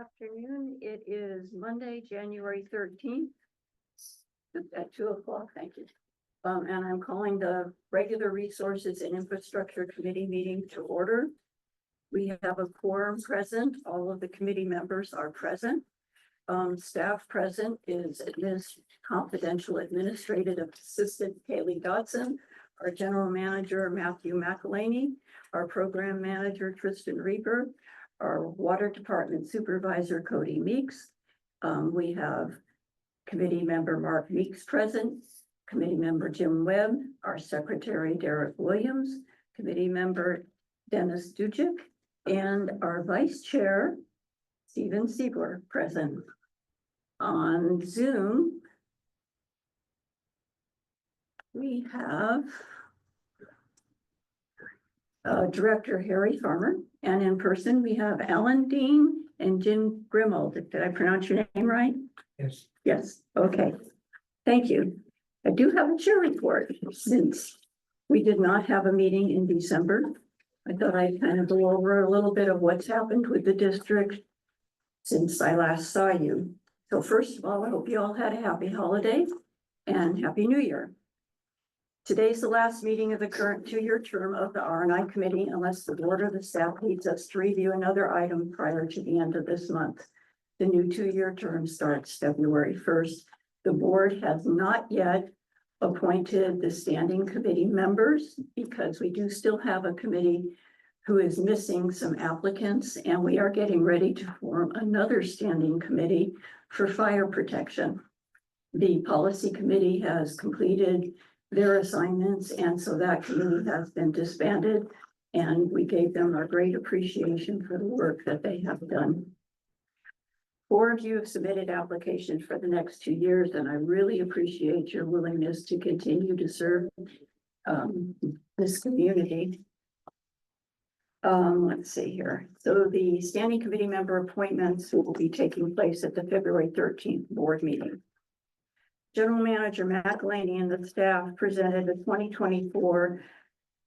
Afternoon. It is Monday, January 13th at 2:00. Thank you. And I'm calling the regular Resources and Infrastructure Committee meeting to order. We have a quorum present. All of the committee members are present. Staff present is confidential administrative assistant Kaylee Dodson, our general manager Matthew McElhaney, our program manager Tristan Reaper, our water department supervisor Cody Meeks. We have committee member Mark Meeks present, committee member Jim Webb, our secretary Derek Williams, committee member Dennis Dujic, and our vice chair Stephen Siegler present. On Zoom, we have Director Harry Farmer, and in person we have Alan Dean and Jim Grimold. Did I pronounce your name right? Yes. Yes, okay. Thank you. I do have a chair report since we did not have a meeting in December. I thought I'd kind of go over a little bit of what's happened with the district since I last saw you. So first of all, I hope you all had a happy holiday and happy New Year. Today's the last meeting of the current two-year term of the R&I committee, unless the board or the staff needs us to review another item prior to the end of this month. The new two-year term starts February 1st. The board has not yet appointed the standing committee members because we do still have a committee who is missing some applicants, and we are getting ready to form another standing committee for fire protection. The policy committee has completed their assignments, and so that committee has been disbanded, and we gave them our great appreciation for the work that they have done. 4 of you have submitted applications for the next 2 years, and I really appreciate your willingness to continue to serve this community. Let's see here. So the standing committee member appointments will be taking place at the February 13th board meeting. General Manager McElhaney and the staff presented the 2024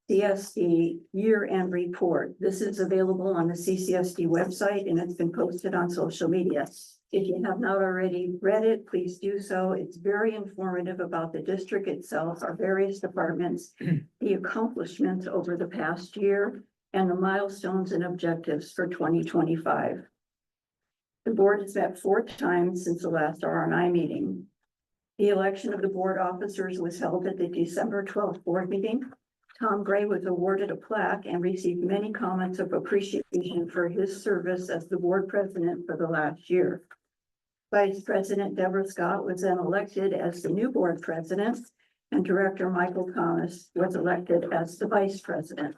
CSD year-end report. This is available on the CCSD website and it's been posted on social media. If you have not already read it, please do so. It's very informative about the district itself, our various departments, the accomplishments over the past year, and the milestones and objectives for 2025. The board has met 4 times since the last R&I meeting. The election of the board officers was held at the December 12th board meeting. Tom Gray was awarded a plaque and received many comments of appreciation for his service as the board president for the last year. Vice President Deborah Scott was then elected as the new board president, and Director Michael Thomas was elected as the vice president.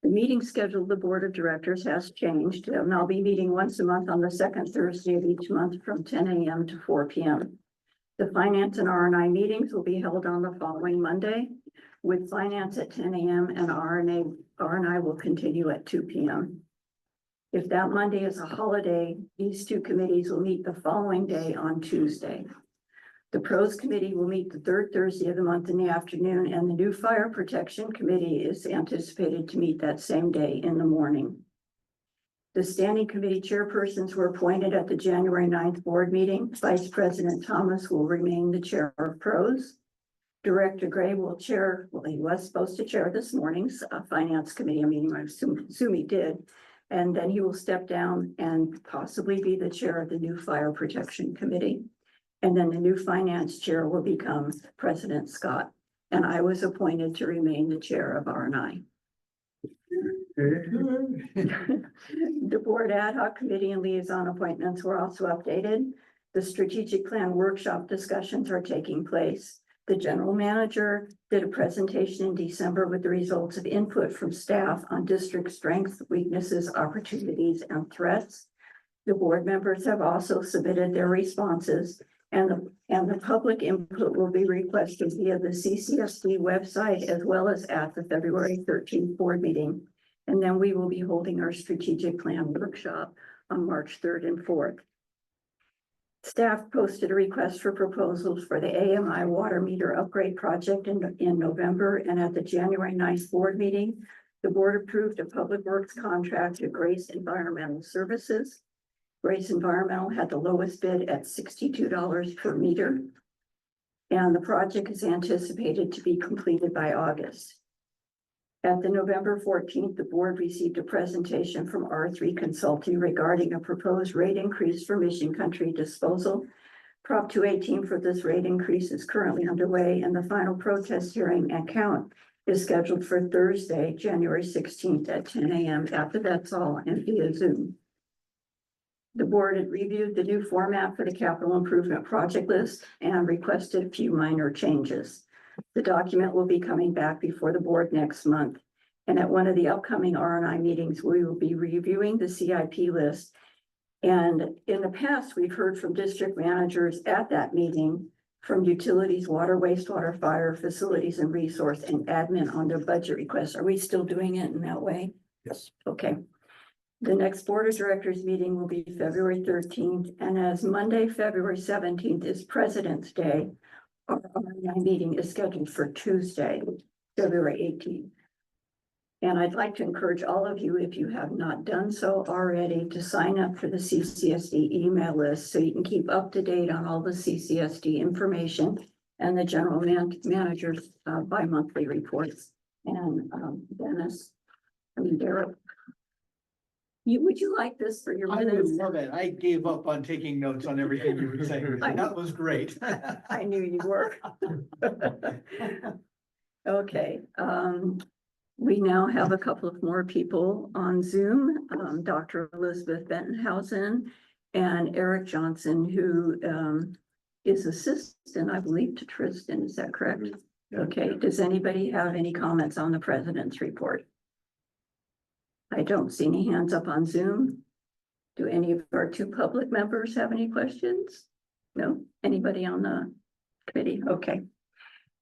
The meeting schedule of the board of directors has changed. They'll now be meeting once a month on the second Thursday of each month from 10 a.m. to 4 p.m. The finance and R&I meetings will be held on the following Monday, with finance at 10 a.m. and R&I will continue at 2 p.m. If that Monday is a holiday, these 2 committees will meet the following day on Tuesday. The pros committee will meet the 3rd Thursday of the month in the afternoon, and the new fire protection committee is anticipated to meet that same day in the morning. The standing committee chairpersons were appointed at the January 9th board meeting. Vice President Thomas will remain the chair of pros. Director Gray will chair, well, he was supposed to chair this morning's finance committee meeting. I assume he did. And then he will step down and possibly be the chair of the new fire protection committee. And then the new finance chair will become President Scott. And I was appointed to remain the chair of R&I. The board ad hoc committee and liaison appointments were also updated. The strategic plan workshop discussions are taking place. The general manager did a presentation in December with the results of input from staff on district strengths, weaknesses, opportunities, and threats. The board members have also submitted their responses, and the public input will be requested via the CCSD website as well as at the February 13th board meeting. And then we will be holding our strategic plan workshop on March 3rd and 4th. Staff posted a request for proposals for the AMI water meter upgrade project in November, and at the January 9th board meeting, the board approved a public works contract to Grace Environmental Services. Grace Environmental had the lowest bid at $62 per meter. And the project is anticipated to be completed by August. At the November 14th, the board received a presentation from R3 Consulting regarding a proposed rate increase for Mission Country Disposal. Prop 218 for this rate increase is currently underway, and the final protest hearing and count is scheduled for Thursday, January 16th at 10 a.m. After that's all and via Zoom. The board had reviewed the new format for the capital improvement project list and requested a few minor changes. The document will be coming back before the board next month. And at one of the upcoming R&I meetings, we will be reviewing the CIP list. And in the past, we've heard from district managers at that meeting from utilities, water, wastewater, fire, facilities and resource and admin on their budget requests. Are we still doing it in that way? Yes. Okay. The next board of directors meeting will be February 13th, and as Monday, February 17th is President's Day, our R&I meeting is scheduled for Tuesday, February 18th. And I'd like to encourage all of you, if you have not done so already, to sign up for the CCSD email list so you can keep up to date on all the CCSD information and the general manager's bi-monthly reports. And Derek. Would you like this for your I would minutes? love it. I gave up on taking notes on everything you were saying. That was great. I knew you were. Okay, we now have a couple of more people on Zoom, Dr. Elizabeth Bentonhausen and Eric Johnson, who is assistant, I believe, to Tristan. Is that correct? Okay, does anybody have any comments on the president's report? I don't see any hands up on Zoom. Do any of our two public members have any questions? No? Anybody on the committee? Okay.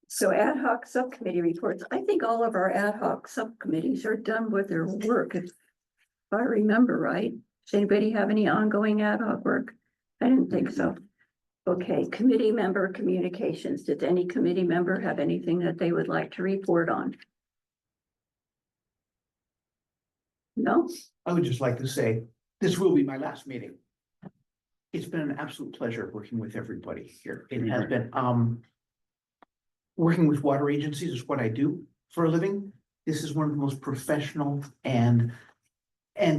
So ad hoc subcommittee reports. I think all of our ad hoc subcommittees are done with their work, if I remember right. Does anybody have any ongoing ad hoc work? I didn't think so. Okay, committee member communications. Did any committee member have anything that they would like to report on? No? I would just like to say, this will be my last meeting. It's been an absolute pleasure working with everybody here. It has been, working with water agencies is what I do for a living. This is one of the most professional and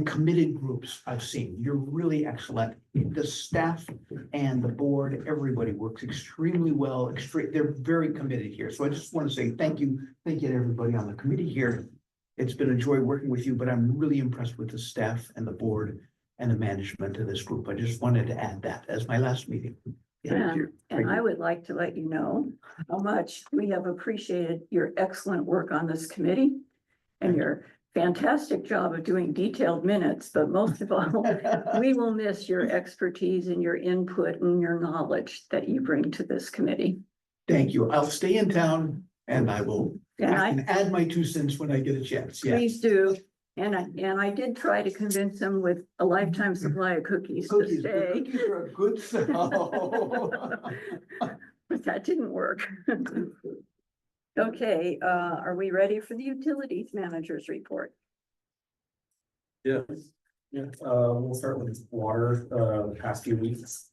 committed groups I've seen. You're really excellent. The staff and the board, everybody works extremely well. They're very committed here. So I just want to say thank you. Thank you to everybody on the committee here. It's been a joy working with you, but I'm really impressed with the staff and the board and the management of this group. I just wanted to add that as my last meeting. Thank you. And I would like to let you know how much we have appreciated your excellent work on this committee and your fantastic job of doing detailed minutes, but most of all, we will miss your expertise and your input and your knowledge that you bring to this committee. Thank you. I'll stay in town and I will And I add my 2 cents when I get a chance. Yeah. please do. And I did try to convince them with a lifetime supply of cookies to Cookies, stay, cookies are a good sell. but that didn't work. Okay, are we ready for the utilities manager's report? Yeah, we'll start with water, the past few weeks.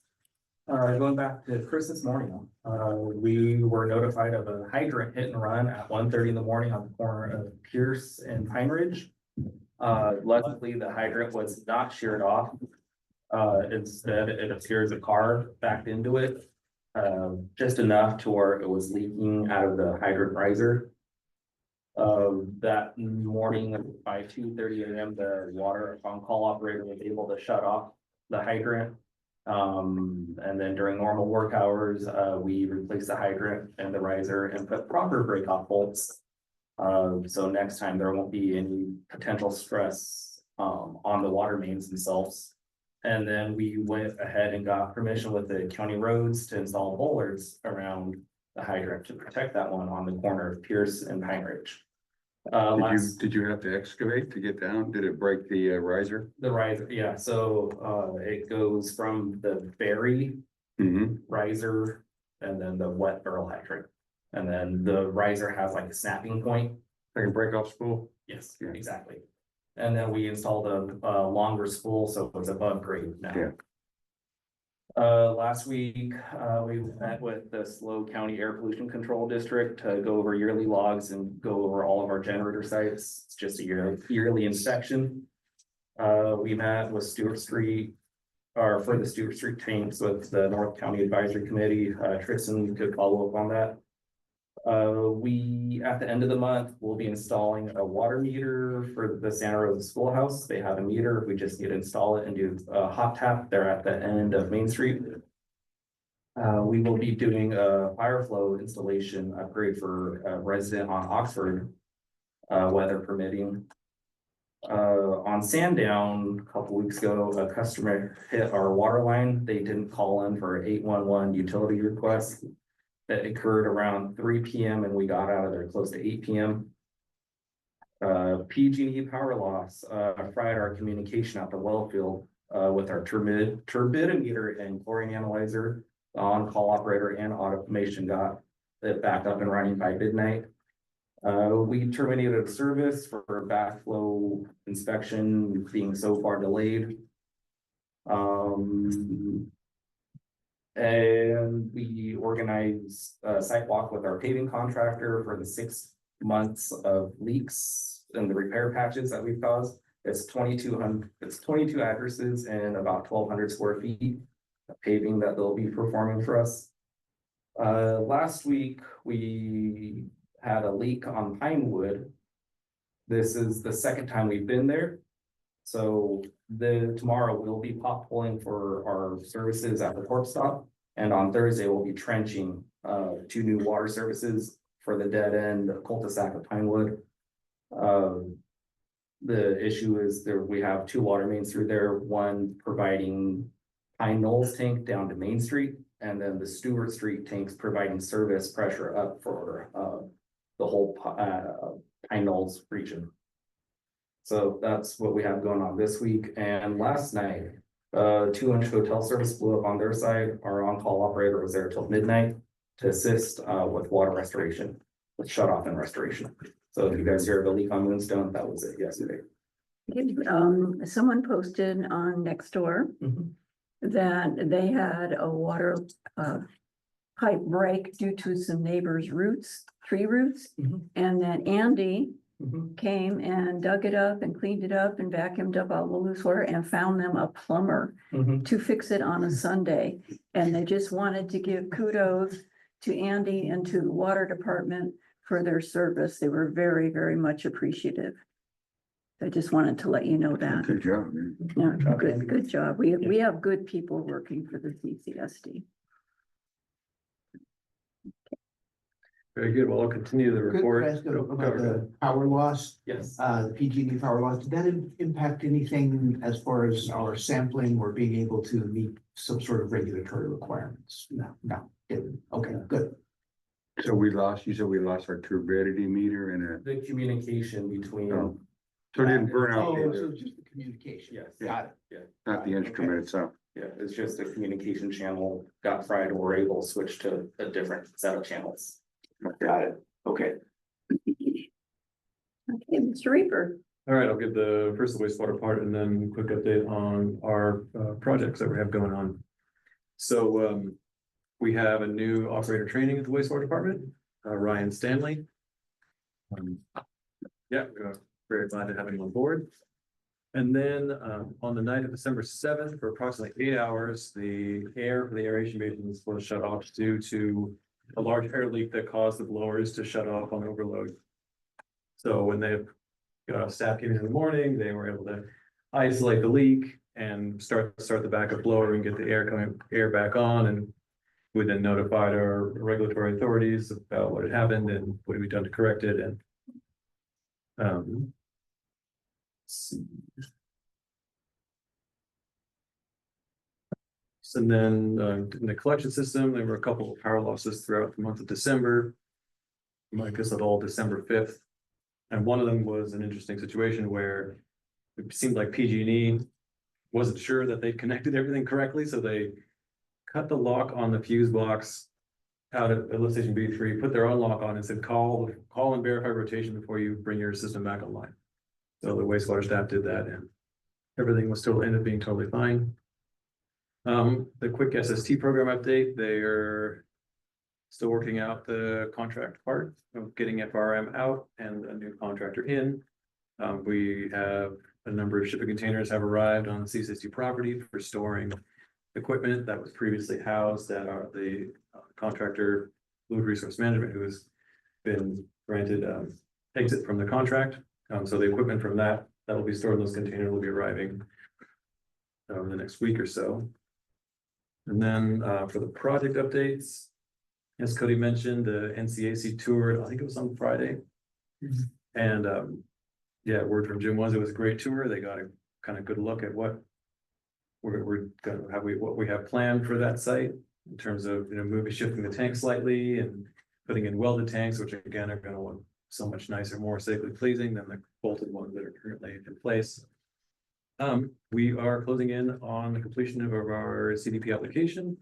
Going back to Chris this morning, we were notified of a hydrant hit and run at 1:30 in the morning on the corner of Pierce and Pine Ridge. Luckily, the hydrant was not sheared off. Instead, it appears a car backed into it. Just enough to where it was leaking out of the hydrant riser. That morning by 2:30 a.m., the water on-call operator was able to shut off the hydrant. And then during normal work hours, we replaced the hydrant and the riser and put proper breakoff bolts. So next time there won't be any potential stress on the water mains themselves. And then we went ahead and got permission with the county roads to install bollards around the hydrant to protect that one on the corner of Pierce and Pine Ridge. Did you have to excavate to get down? Did it break the riser? The riser, yeah, so it goes from the ferry riser and then the wet barrel hydrant. And then the riser has like a snapping point. Like a break off spool? Yes, Yeah. exactly. And then we installed a longer spool, so it's above grade now. Yeah. Last week, we met with the SLO County Air Pollution Control District to go over yearly logs and go over all of our generator sites. It's just a yearly inspection. We met with Stewart Street, or for the Stewart Street tanks with the North County Advisory Committee. Tristan could follow up on that. We, at the end of the month, will be installing a water meter for the Santa Rosa Schoolhouse. They have a meter. We just need to install it and do a hot tap there at the end of Main Street. We will be doing a fire flow installation upgrade for a resident on Oxford, weather permitting. On Sandown, a couple weeks ago, a customer hit our water line. They didn't call in for an 811 utility request. That occurred around 3 p.m. and we got out of there close to 8 p.m. PG&E power loss fried our communication at the well field with our turbidimeter and chlorine analyzer. The on-call operator and automation got it back up and running by midnight. We terminated service for backflow inspection being so far delayed. And we organized a site walk with our paving contractor for the 6 months of leaks and the repair patches that we've caused. It's 22 addresses and about 1,200 square feet of paving that they'll be performing for us. Last week, we had a leak on Pinewood. This is the second time we've been there. So tomorrow we'll be pop pulling for our services at the port stop. And on Thursday, we'll be trenching 2 new water services for the dead end cul-de-sac of Pinewood. The issue is we have 2 water mains through there, one providing Pine Knolls tank down to Main Street, and then the Stewart Street tanks providing service pressure up for the whole Pine Knolls region. So that's what we have going on this week. And last night, 2-inch hotel service blew up on their side. Our on-call operator was there till midnight to assist with water restoration, with shut off and restoration. So if you guys hear of a leak on Moonstone, that was it yesterday. Someone posted on Nextdoor that they had a water pipe break due to some neighbors' tree roots, and that Andy came and dug it up and cleaned it up and vacuumed up all the loose water and found them a plumber to fix it on a Sunday. And they just wanted to give kudos to Andy and to the water department for their service. They were very, very much appreciative. I just wanted to let you know that. Good job, man. Yeah, good job. We have good people working for the CCSD. Very good. Well, I'll continue the Could report. I ask about the power loss, Yes. the PG&E power loss? Did that impact anything as far as our sampling or being able to meet some sort of regulatory requirements? No, didn't. Okay, good. So you said we lost our turbidity meter and The communication between. Oh. so it didn't burn out, Oh, so it's just the communication. Yes. Got it. Yeah. not the instrument itself. Yeah, it's just the communication channel got fried and we're able to switch to a different set of channels. Got it. Okay. Okay, Mr. Reaper. All right, I'll give the first the wastewater part and then a quick update on our projects that we have going on. So we have a new operator training at the wastewater department, Ryan Stanley. Yeah, we're very glad to have him on board. And then on the night of December 7th, for approximately 8 hours, the air for the aeration basins was shut off due to a large air leak that caused the blowers to shut off on overload. So when they staff came in the morning, they were able to isolate the leak and start the backup blower and get the air back on. And we then notified our regulatory authorities about what had happened and what had we done to correct it. And and then in the collection system, there were a couple of power losses throughout the month of December. I guess of all December 5th. And one of them was an interesting situation where it seemed like PG&E wasn't sure that they connected everything correctly. So they cut the lock on the fuse box out at lift station B3, put their own lock on and said, call and verify rotation before you bring your system back online. So the wastewater staff did that and everything was still ended up being totally fine. The quick SST program update, they're still working out the contract part of getting FRM out and a new contractor in. We have a number of shipping containers have arrived on CSD property for storing equipment that was previously housed at the contractor Fluid Resource Management, who has been granted exit from the contract. So the equipment from that will be stored in those containers will be arriving over the next week or so. And then for the project updates, as Cody mentioned, the NCAC toured, I think it was on Friday. And yeah, word from Jim was it was a great tour. They got a kind of good look at what we're gonna what we have planned for that site in terms of, you know, shifting the tank slightly and putting in welded tanks, which again are going to look so much nicer, more aesthetically pleasing than the bolted ones that are currently in place. We are closing in on the completion of our CDP application.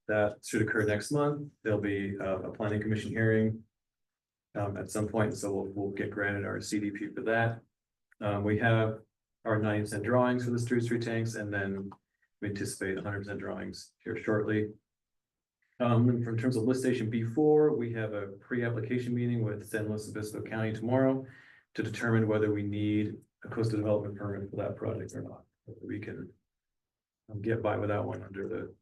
That should occur next month. There'll be a planning commission hearing at some point, so we'll get granted our CDP for that. We have our 90% drawings for the street tanks, and then we anticipate 100% drawings here shortly. In terms of lift station B4, we have a pre-application meeting with San Luis Obispo County tomorrow to determine whether we need a coastal development permit for that project or not. Whether we can get by without one under the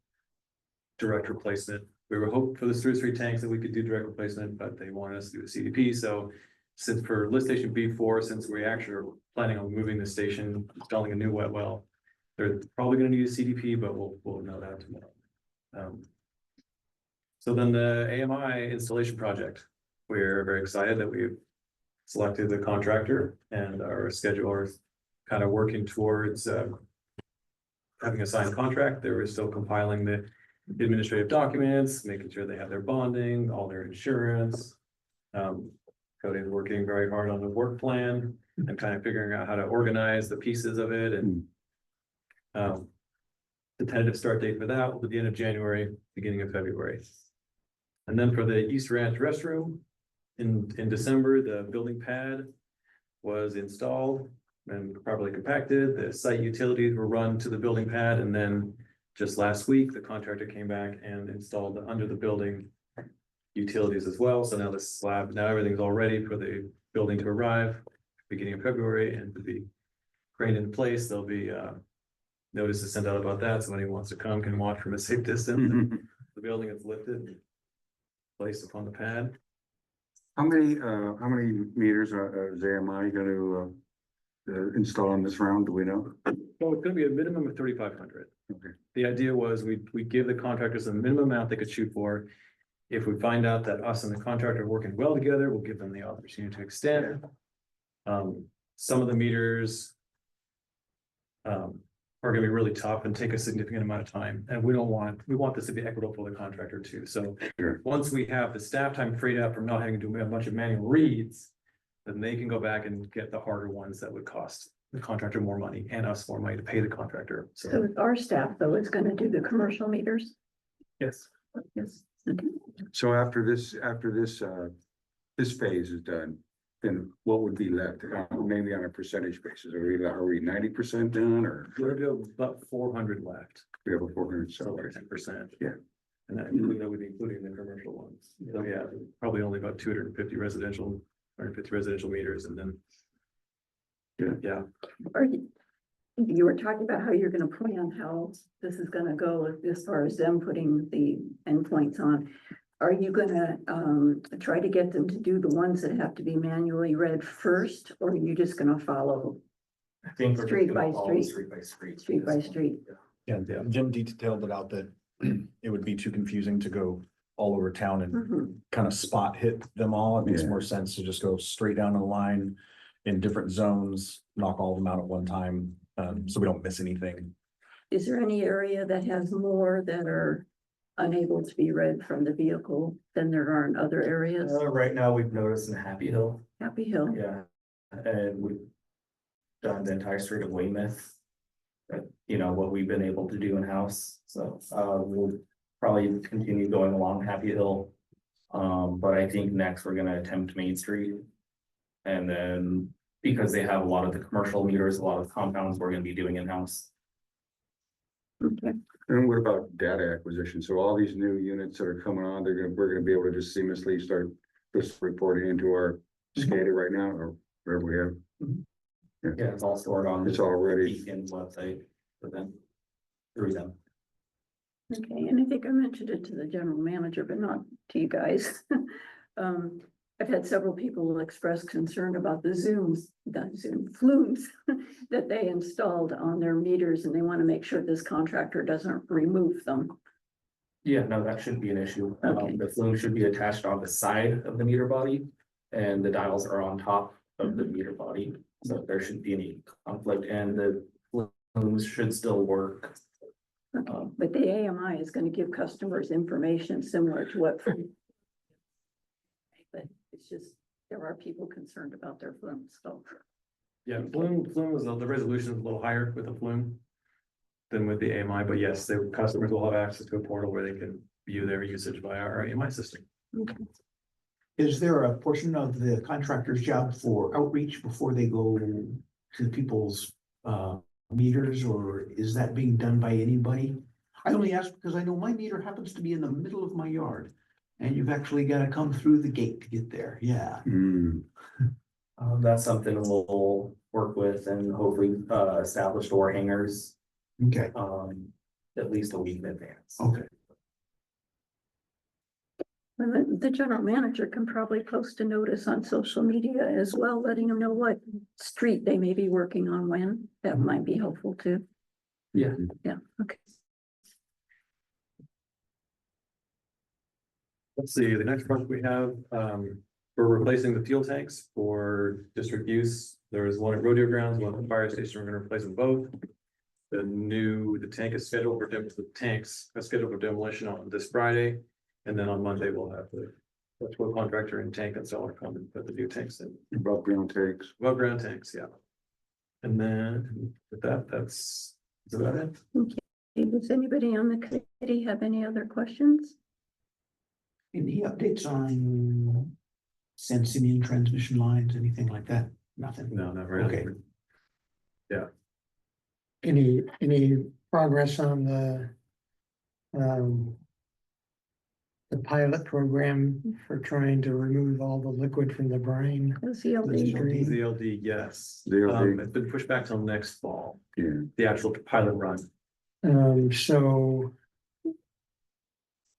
direct replacement. We were hoping for the street tanks that we could do direct replacement, but they wanted us to do a CDP. So since for lift station B4, since we actually are planning on moving the station, installing a new wet well, they're probably going to need a CDP, but we'll know that tomorrow. So then the AMI installation project, we're very excited that we've selected the contractor and our scheduler is kind of working towards having a signed contract. They were still compiling the administrative documents, making sure they have their bonding, all their insurance. Cody's working very hard on the work plan and kind of figuring out how to organize the pieces of it. And the tentative start date for that will be the end of January, beginning of February. And then for the East Ranch restroom, in December, the building pad was installed and properly compacted. The site utilities were run to the building pad, and then just last week, the contractor came back and installed under the building utilities as well. So now the slab, now everything's all ready for the building to arrive beginning of February and to be craned into place. There'll be notices sent out about that. So anyone who wants to come can watch from a safe distance. The building is lifted and placed upon the pad. How many meters is AMI going to install in this round? Do we know? Well, it's going to be a minimum of 3,500. Okay. The idea was we give the contractors a minimum amount they could shoot for. If we find out that us and the contractor are working well together, we'll give them the opportunity to extend. Some of the meters are going to be really tough and take a significant amount of time, and we want this to be equitable for the contractor too. So Sure. once we have the staff time freed up from not having to do a bunch of manual reads, then they can go back and get the harder ones that would cost the contractor more money and us more money to pay the contractor. So our staff though is going to do the commercial meters? Yes. Yes. Okay. So after this phase is done, then what would be left? Maybe on a percentage basis, are we 90% done, or We're going to about 400 left, we have a 400? so So 10%. Yeah. And that would be including the commercial ones. So yeah, probably only about 250 residential meters, and then. Yeah. You were talking about how you're going to plan how this is going to go as far as them putting the endpoints on. Are you going to try to get them to do the ones that have to be manually read first, or are you just going to follow I think we're Street just gonna by follow street. street by street. street by street? Yeah, Jim detailed it out that it would be too confusing to go all over town and Mhm. kind of spot hit them all. It makes Yeah. more sense to just go straight down the line in different zones, knock all of them out at one time, so we don't miss anything. Is there any area that has more that are unable to be read from the vehicle than there are in other areas? Right now, we've noticed in Happy Hill, Happy Hill? yeah, and we've done the entire street of Weymouth. But, you know, what we've been able to do in-house, so, we'll probably continue going along Happy Hill. But I think next we're gonna attempt Main Street. And then because they have a lot of the commercial meters, a lot of compounds we're gonna be doing in-house. Okay, And what about data acquisition? So all these new units that are coming on, we're gonna be able to just seamlessly start just reporting into our SCADA right now, or wherever we have. Yeah, it's all stored on. It's already, Beacon website for them. Through them. okay, and I think I mentioned it to the general manager, but not to you guys. I've had several people express concern about the flumes that they installed on their meters, and they want to make sure this contractor doesn't remove them. Yeah, no, that shouldn't be an issue. Okay. The flume should be attached on the side of the meter body. And the dials are on top of the meter body, so there shouldn't be any conflict, and the flumes should still work. Okay, but the AMI is going to give customers information similar to what. But it's just, there are people concerned about their flumes, so. Yeah, flume was, the resolution is a little higher with the flume than with the AMI, but yes, the customers will have access to a portal where they can view their usage via our AMI system. Okay. Is there a portion of the contractor's job for outreach before they go to people's meters, or is that being done by anybody? I only ask because I know my meter happens to be in the middle of my yard, and you've actually got to come through the gate to get there. Yeah. That's something we'll work with and hopefully establish door hangers Okay. at least a week in advance. Okay. And the general manager can probably post a notice on social media as well, letting them know what street they may be working on when. That might be helpful too. Yeah. Yeah, okay. Let's see, the next project we have, we're replacing the fuel tanks for district use. There is one at rodeo grounds, one at the fire station. We're gonna replace them both. The tank is scheduled for demolition on this Friday. And then on Monday, we'll have the electrical contractor and tank installer come and put the new tanks in. above ground takes. Above ground tanks, yeah. And then with that, that's about it. Does anybody on the committee have any other questions? Any updates on sensing in transmission lines, anything like that? Nothing. No, not really. Okay. Any progress on the pilot program for trying to remove all the liquid from the brine? LCLD. ZLD, yes. ZLD. It's been pushed back till next fall, Yeah. the actual pilot run. So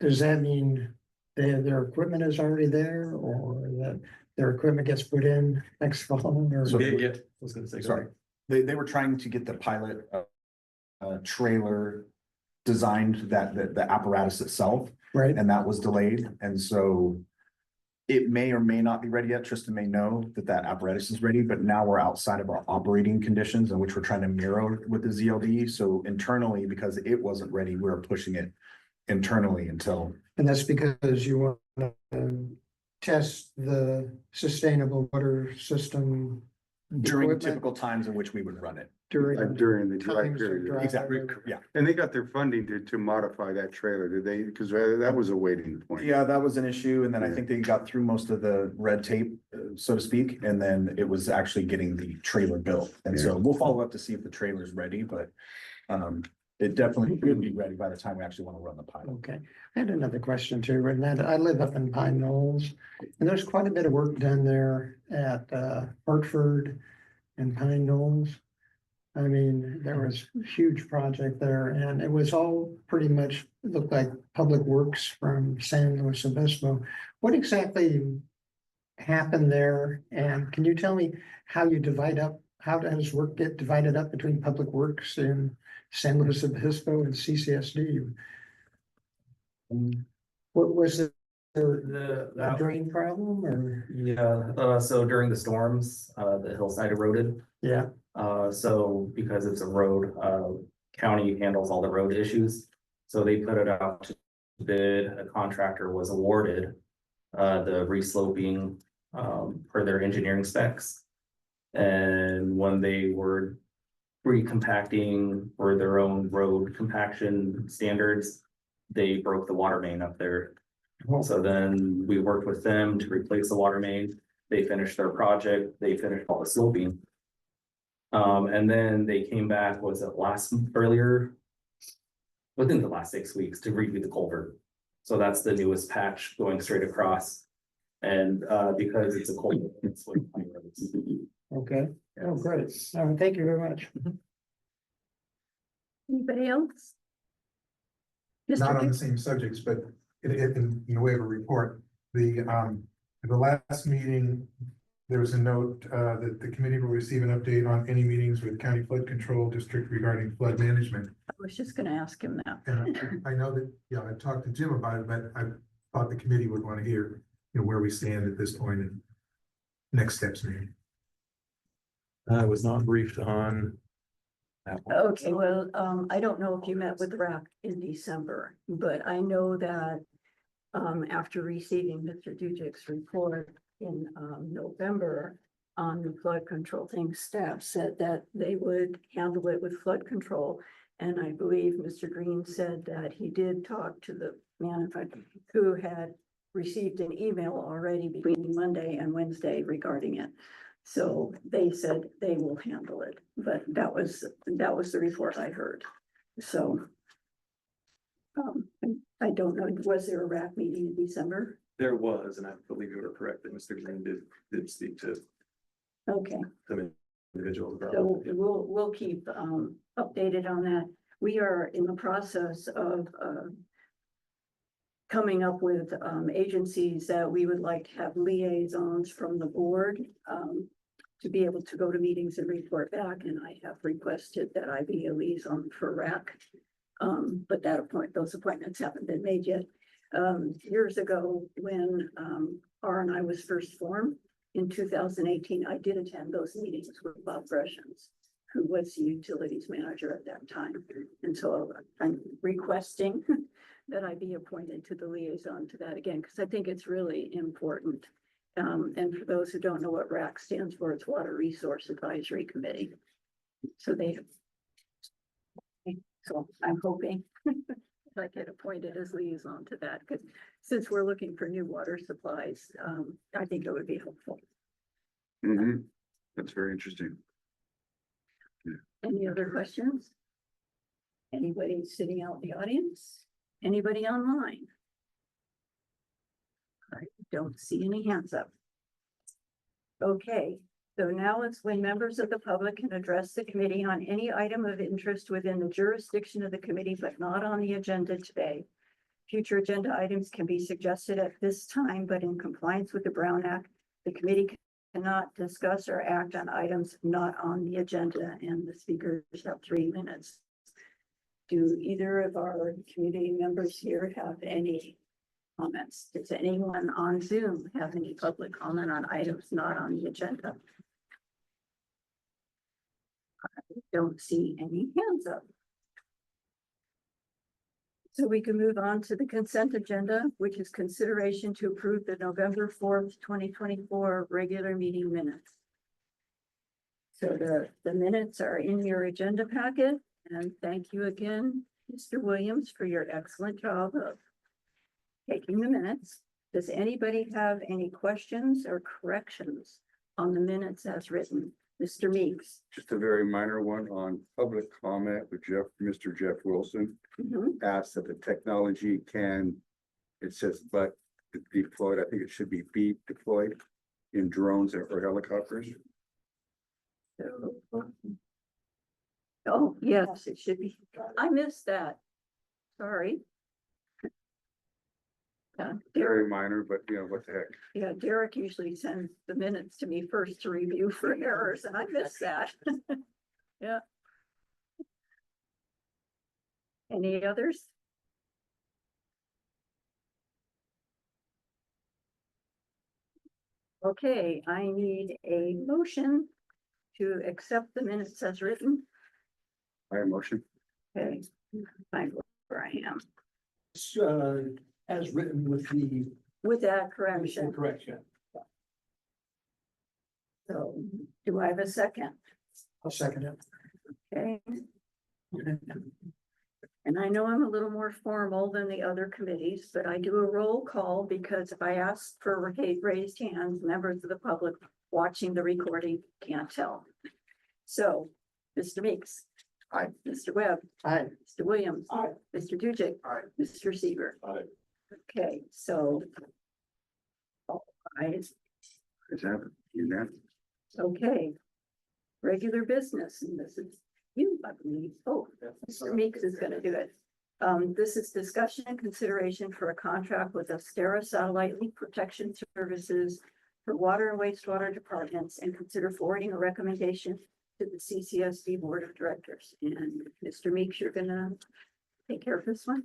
does that mean their equipment is already there, or that their equipment gets put in next fall? Or So- Yeah, I was gonna say, Sorry, they were trying to get the pilot trailer designed, that the apparatus itself, right? and that was delayed, and so it may or may not be ready yet. Tristan may know that apparatus is ready, but now we're outside of our operating conditions, in which we're trying to mirror with the ZLD. So internally, because it wasn't ready, we're pushing it internally until. And that's because you want to test the sustainable water system During equipment typical times in which we would run it. during During the dry times of period. dry. Exactly, yeah. And they got their funding to modify that trailer, did they? Because that was a waiting point. Yeah, that was an issue, and then I Yeah. think they got through most of the red tape, so to speak, and then it was actually getting the trailer built. And so we'll follow up to see if the trailer's ready, but it definitely could be ready by the time we actually want to run the pilot. Okay, I had another question too, and that I live up in Pine Knolls, and there's quite a bit of work done there at Hartford and Pine Knolls. I mean, there was a huge project there, and it was all pretty much looked like public works from San Luis Obispo. What exactly happened there? And can you tell me how you divide up, how does work get divided up between public works in San Luis Obispo and CCSD? What was it? A drain problem or? Yeah, so during the storms, the hillside eroded. Yeah, So because it's a road, county handles all the road issues. So they put it out to bid, a contractor was awarded the resloping per their engineering specs. And when they were recompacting for their own road compaction standards, they broke the water main up there. So then we worked with them to replace the water main. They finished their project, they finished all the sloping. And then they came back, was it earlier? Within the last 6 weeks to redo the culvert. So that's the newest patch going straight across. And because it's a culvert, it's like. Okay, oh, great. Thank you very much. Anybody else? Not on Mr. the same subjects, but in way of a report, the last meeting, there was a note, that the committee will receive an update on any meetings with county flood control district regarding flood management. I was just gonna ask him that. And I know that, I talked to Jim about it, but I thought the committee would want to hear, where we stand at this point and next steps maybe. I was not briefed on that one. Okay, well, I don't know if you met with RAC in December, but I know that after receiving Mr. Dujic's report in November on the flood control thing, staff said that they would handle it with flood control. And I believe Mr. Green said that he did talk to the man who had received an email already between Monday and Wednesday regarding it. So they said they will handle it, but that was the report I heard. So I don't know, was there a RAC meeting in December? There was, and I believe you were correct that Mr. Green did speak to Okay, some individuals about so it. we'll keep updated on that. We are in the process of coming up with agencies that we would like to have liaisons from the board to be able to go to meetings and report back, and I have requested that I be a liaison for RAC. But those appointments haven't been made yet. Years ago, when R&I was first formed in 2018, I did attend those meetings with Bob Greshams, who was the utilities manager at that time. And so I'm requesting that I be appointed to the liaison to that again, because I think it's really important. And for those who don't know what RAC stands for, it's Water Resource Advisory Committee. So I'm hoping I get appointed as liaison to that, because since we're looking for new water supplies, I think it would be helpful. Mhm. That's very interesting. Any other questions? Anybody sitting out in the audience? Anybody online? I don't see any hands up. Okay, so now it's when members of the public can address the committee on any item of interest within the jurisdiction of the committee, but not on the agenda today. Future agenda items can be suggested at this time, but in compliance with the Brown Act, the committee cannot discuss or act on items not on the agenda, and the speakers have 3 minutes. Do either of our community members here have any comments? Does anyone on Zoom have any public comment on items not on the agenda? I don't see any hands up. So we can move on to the consent agenda, which is consideration to approve the November 4th, 2024 regular meeting minutes. So the minutes are in your agenda packet, and thank you again, Mr. Williams, for your excellent job of taking the minutes. Does anybody have any questions or corrections on the minutes as written? Mr. Meeks. Just a very minor one on public comment with Mr. Jeff Wilson. Asked that the technology can, it says, but deployed, I think it should be deployed in drones or helicopters. Oh, yes, it should be. I missed that. Sorry. Very minor, but what the heck? Yeah, Derek usually sends the minutes to me first to review for errors, and I missed that. Yeah. Any others? Okay, I need a motion to accept the minutes as written. I motion. Okay, find where I am. As written With that correction. correction. So do I have a second? I'll second it. Okay, And I know I'm a little more formal than the other committees, but I do a roll call because if I ask for raised hands, members of the public watching the recording can't tell. So, Mr. Meeks. Aye. Mr. Webb. Aye. Mr. Williams. Aye. Mr. Dujic. Aye. Mr. Seaver. Aye. Okay, so. All ayes. Is that, is that? Okay. Regular business, and this is you, I believe. Oh, Mr. Meeks is gonna do it. This is discussion and consideration for a contract with Astera Satellite Leak Protection Services for water and wastewater departments, and consider forwarding a recommendation to the CCSD Board of Directors. And Mr. Meeks, you're gonna take care of this one?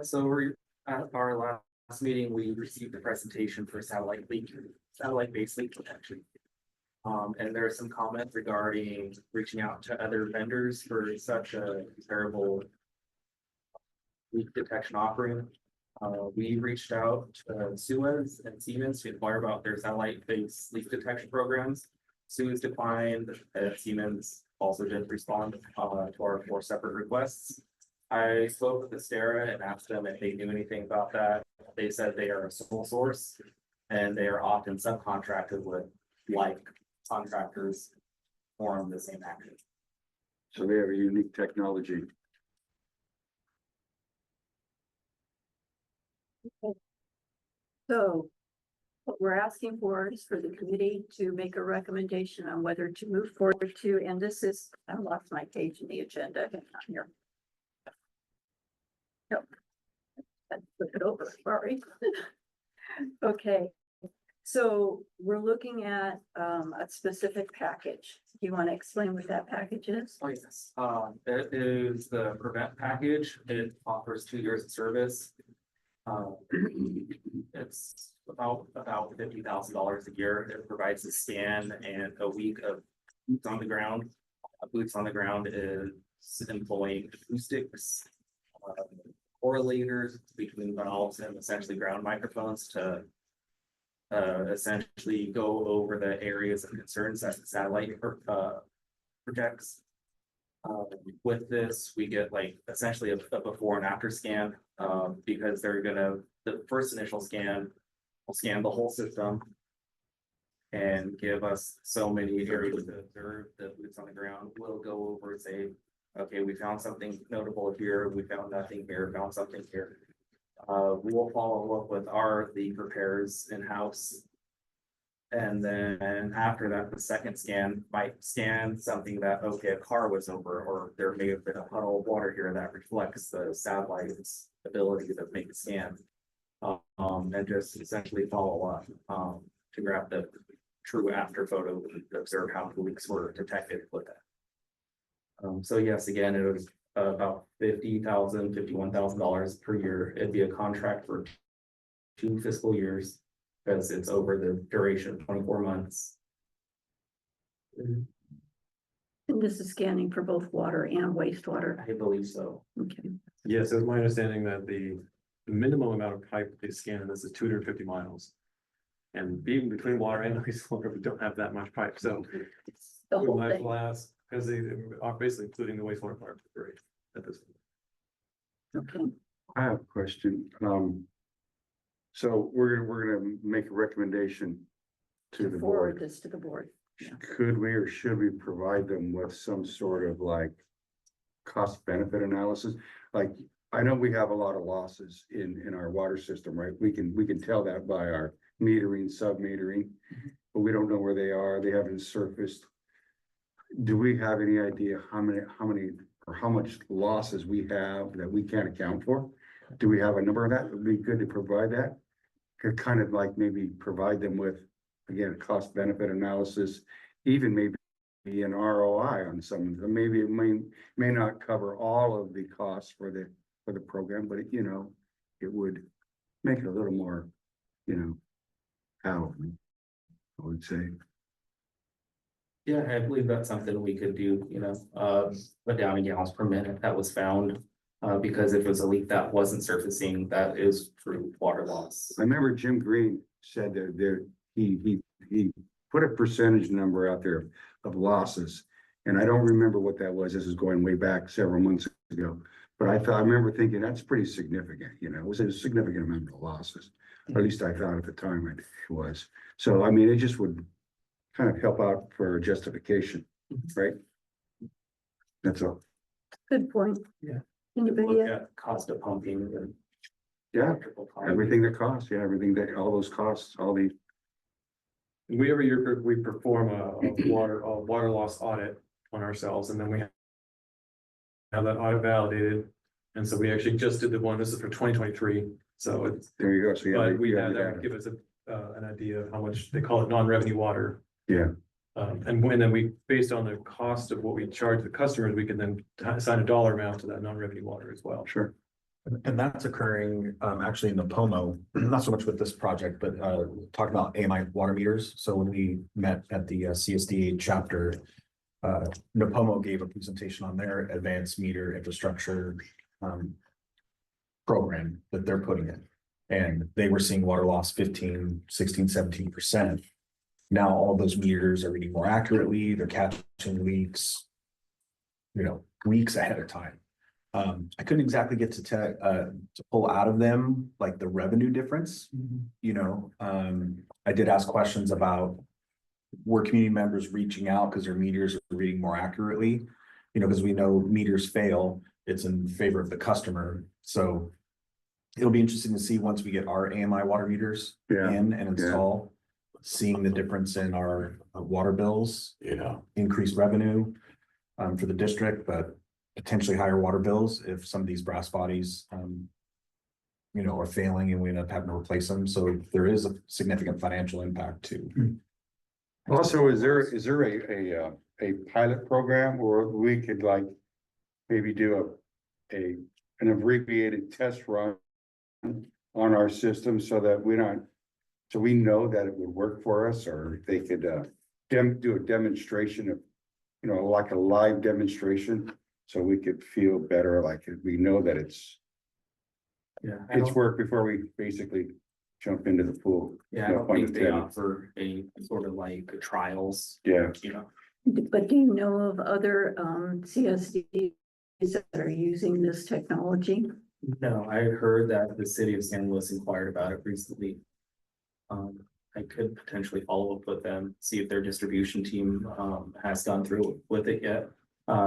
So we're at our last meeting, we received a presentation for satellite-based leak protection. And there are some comments regarding reaching out to other vendors for such a terrible leak detection offering. We reached out to Suez and Siemens to inquire about their satellite-based leak detection programs. Suez declined, and Siemens also didn't respond to our 4 separate requests. I spoke with Astera and asked them if they knew anything about that. They said they are a sole source and they are often subcontracted with like contractors perform the same action. So they have a unique technology. So what we're asking for is for the committee to make a recommendation on whether to move forward to, and this is, I lost my page in the agenda. Hang on here. Nope. I flip it over, sorry. Okay, so we're looking at a specific package. Do you want to explain what that package is? Oh, yes. It is the prevent package. It offers 2 years of service. It's about $50,000 a year. It provides a scan and a week of boots on the ground. Boots on the ground is employing acoustics, correlators between valves and essentially ground microphones to essentially go over the areas of concerns that the satellite projects. With this, we get like essentially a before and after scan, because the first initial scan will scan the whole system and give us so many areas to observe. The boots on the ground will go over and say, okay, we found something notable here, we found nothing here, found something here. We will follow up with our lead repairs in-house. And then after that, the second scan might scan something that, okay, a car was over, or there may have been a puddle of water here that reflects the satellite's ability to make a scan. And just essentially follow up, to grab the true after photo to observe how the leaks were detected with that. So yes, again, it was about $51,000 per year. It'd be a contract for 2 fiscal years because it's over the duration of 24 months. And this is scanning for both water and wastewater. I believe so. Okay. Yes, it's my understanding that the minimum amount of pipe they scan in this is 250 miles. And being between water and wastewater, we don't have that much pipe, so. The We whole might thing. last, because they are basically including the wastewater part, right, at this. Okay. I have a question. So we're gonna make a recommendation to the Forward board. this to the board. Could we or should we provide them with some sort of like cost benefit analysis? Like, I know we have a lot of losses in our water system, right? We can tell that by our metering, sub-metering, but we don't know where they are. They haven't surfaced. Do we have any idea how many or how much losses we have that we can't account for? Do we have a number of that? It would be good to provide that. Could kind of like maybe provide them with, again, a cost benefit analysis, even maybe an ROI on some of them. Maybe it may not cover all of the costs for the program, but it would make it a little more, palatable, I would say. Yeah, I believe that's something we could do, a down in gallons per minute that was found. Because if it was a leak that wasn't surfacing, that is true water loss. I remember Jim Green said that he put a percentage number out there of losses. And I don't remember what that was. This is going way back several months ago. But I remember thinking that's pretty significant, you know, it was a significant amount of losses. Or at least I thought at the time it was. So I mean, it just would kind of help out for justification, right? That's all. Good point. Yeah. Anybody Look else? at cost of pumping and. Yeah, electrical cost. everything that costs, yeah, everything that, all those costs, all the, We every year, we perform a water loss audit on ourselves, and then we have that audit validated. And so we actually just did the one, this is for 2023, so it's, there you go. So but we you had the that data. would give us an idea of how much, they call it non-revenue water. Yeah, And then we, based on the cost of what we charge the customers, we can then assign a dollar amount to that non-revenue water as well. sure. And that's occurring actually in the POMO, not so much with this project, but talking about AMI water meters. So when we met at the CSD chapter, NAPOMO gave a presentation on their advanced meter infrastructure program that they're putting in. And they were seeing water loss 15, 16, 17%. Now all those meters are reading more accurately, they're catching leaks, you know, weeks ahead of time. I couldn't exactly get to pull out of them like the revenue difference, you know. I did ask questions about were community members reaching out because their meters are reading more accurately, you know, because we know meters fail, it's in favor of the customer. So it'll be interesting to see once we get our AMI water meters Yeah, in and install, seeing the difference in our water bills, increased revenue for the district, but potentially higher water bills if some of these brass bodies, you know, are failing and we end up having to replace them. So there is a significant financial impact too. Also, is there a pilot program where we could like maybe do an abbreviated test run on our system so that so we know that it would work for us, or they could do a demonstration of, you know, like a live demonstration, so we could feel better, like we know that it's work before we basically jump into the pool. Yeah, I No don't pun think they intended. offer a sort of like trials, Yeah, you know. But do you know of other CSDs that are using this technology? No, I heard that the city of San Luis inquired about it recently. I could potentially follow up with them, see if their distribution team has gone through with it yet.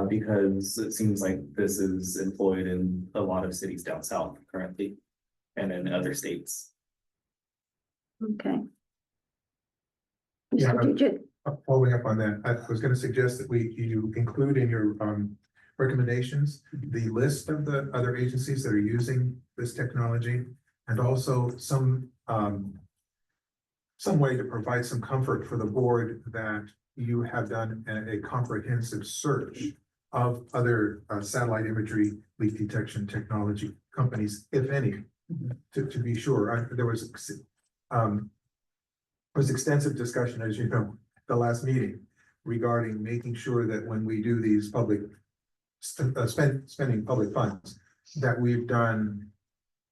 Because it seems like this is employed in a lot of cities down south currently and in other states. Okay. Yeah, Mr. Digit, Following up on that, I was gonna suggest that you include in your recommendations, the list of the other agencies that are using this technology. And also some way to provide some comfort for the board that you have done a comprehensive search of other satellite imagery leak detection technology companies, if any, to be sure. There was extensive discussion, as you know, the last meeting regarding making sure that when we do these public spending public funds, that we've done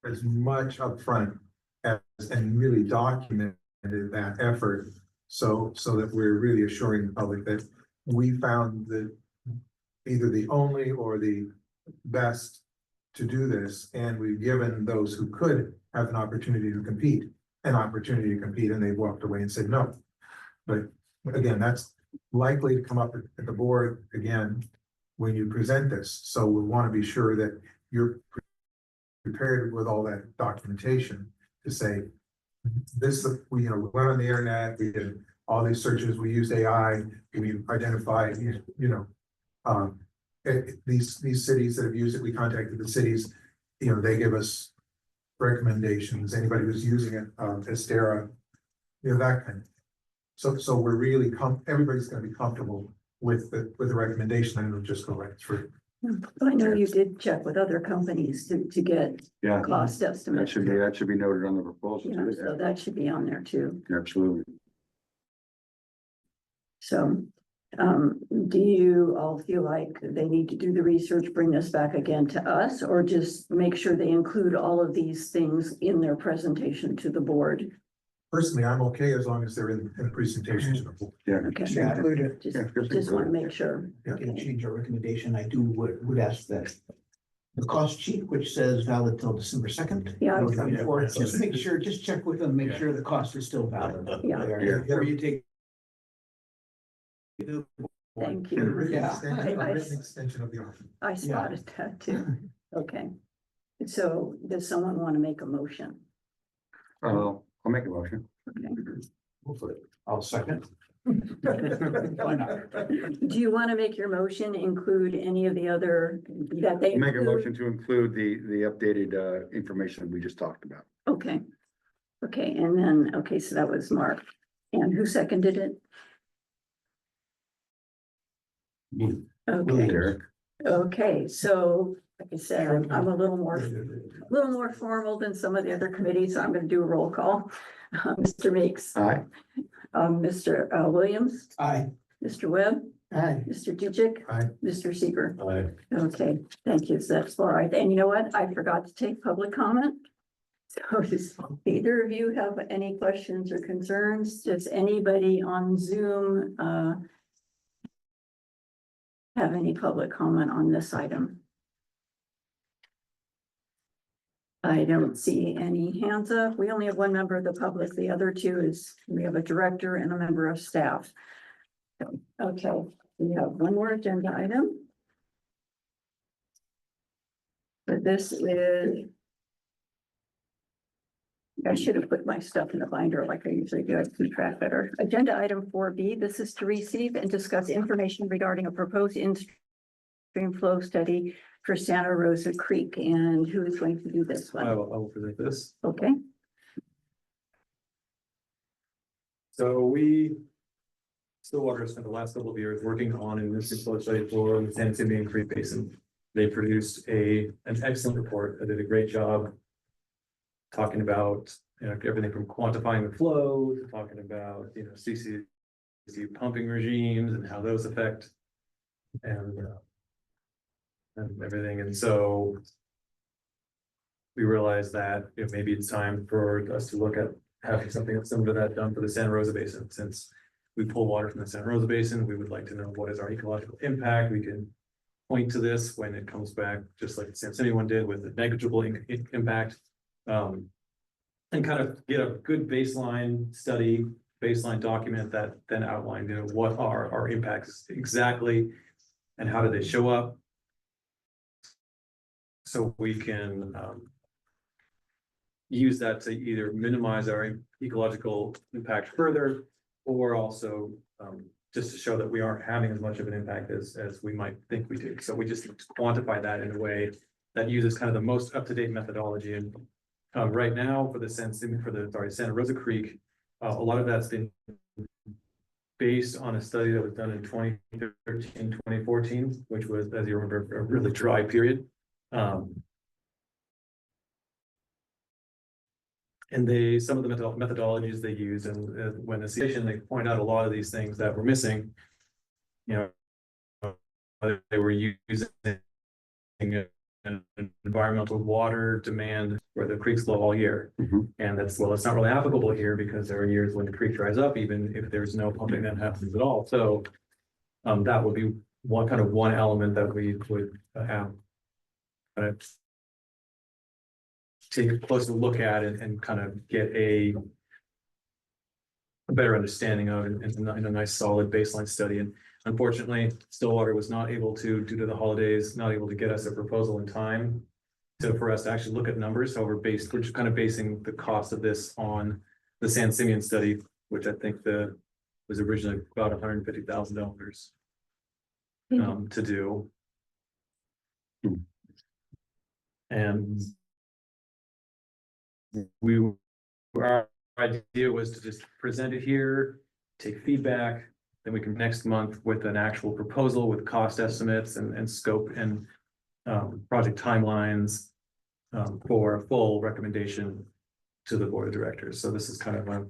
as much upfront as and really documented that effort, so that we're really assuring the public that we found that either the only or the best to do this, and we've given those who could have an opportunity to compete, and they walked away and said no. But again, that's likely to come up at the board again when you present this, so we want to be sure that you're prepared with all that documentation to say, this, we went on the internet, we did all these searches, we used AI, we identified, these cities that have used it, we contacted the cities, they give us recommendations, anybody who's using it, Estera, that kind of. So we're really everybody's gonna be comfortable with the recommendation, and it'll just go right through. I know you did check with other companies to get yeah, cost that estimates. should be noted on the proposal. Yeah, so that should be on there too. Absolutely. So, do you all feel like they need to do the research, bring this back again to us, or just make sure they include all of these things in their presentation to the board? Personally, I'm okay as long as they're in the presentation to the board. Yeah. Okay, Yeah, include it. just, Yeah, just want to make sure. Can change our recommendation. I would ask that the cost sheet, which says valid till December 2nd. Yeah. Just make sure, just check with them, make sure the cost is still valid. Yeah. Before you take. Thank you. Yeah. Written extension of the offer. I spotted that too. Okay. So does someone want to make a motion? I'll make a motion. Okay. I'll second. Why not? Do you want to make your motion include any of the other that they? Make a include? motion to include the updated information we just talked about. Okay. Okay, and then, okay, so that was Mark. And who seconded it? Okay, Derek, okay, so like I said, I'm a little more formal than some of the other committees, so I'm gonna do a roll call. Mr. Meeks, aye. Mr. Williams, Aye. Mr. Webb, Aye. Mr. Dujic. Aye. Mr. Seeger. Aye. Okay, thank you. So that's all right. And you know what? I forgot to take public comment. So does either of you have any questions or concerns? Does anybody on Zoom have any public comment on this item? I don't see any hands up. We only have one member of the public. The other two is, we have a director and a member of staff. So, okay, we have one more agenda item. But this is. I should have put my stuff in a binder like I usually do. I keep track better. Agenda item 4B, this is to receive and discuss information regarding a proposed in-stream flow study for Santa Rosa Creek. And who is going to do this I one? will present this. Okay, So Stillwater spent the last couple of years working on an instant flow study for the San Simeon Creek Basin. They produced an excellent report. They did a great job talking about, everything from quantifying the flow to talking about, CCC pumping regimes and how those affect and everything. And so we realized that, maybe it's time for us to look at having something similar to that done for the Santa Rosa Basin. Since we pull water from the Santa Rosa Basin, we would like to know what is our ecological impact. We can point to this when it comes back, just like the San Simeon one did with the negligible impact. And kind of get a good baseline study, baseline document that then outlined, what are our impacts exactly and how do they show up? So we can use that to either minimize our ecological impact further, or also just to show that we aren't having as much of an impact as we might think we do. So we just need to quantify that in a way that uses kind of the most up-to-date methodology. And right now for the Santa Rosa Creek, a lot of that's been based on a study that was done in 2013, 2014, which was, as you remember, a really dry period. And some of the methodologies they use, and when the station, they point out a lot of these things that were missing. They were using an environmental water demand where the creeks flow all year. And that's not really applicable here because there are years when the creek dries up, even if there's no pumping that happens at all. So that would be one element that we would have take a closer look at it and kind of get a better understanding of it in a nice solid baseline study. And unfortunately, Stillwater was not able to, due to the holidays, not able to get us a proposal in time for us to actually look at numbers. So we're just kind of basing the cost of this on the San Simeon study, which I think was originally about $150,000 to do. And our idea was to just present it here, take feedback, then we can next month with an actual proposal with cost estimates and scope and project timelines for a full recommendation to the board of directors. So this is kind of a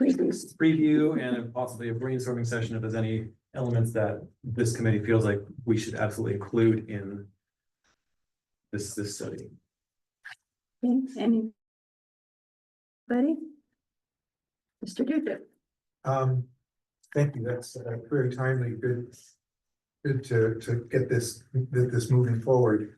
preview and possibly a brainstorming session if there's any elements that this committee feels like we should absolutely include in this study. Anybody? Mr. Dujic. Thank you. That's very timely. Good to get this moving forward.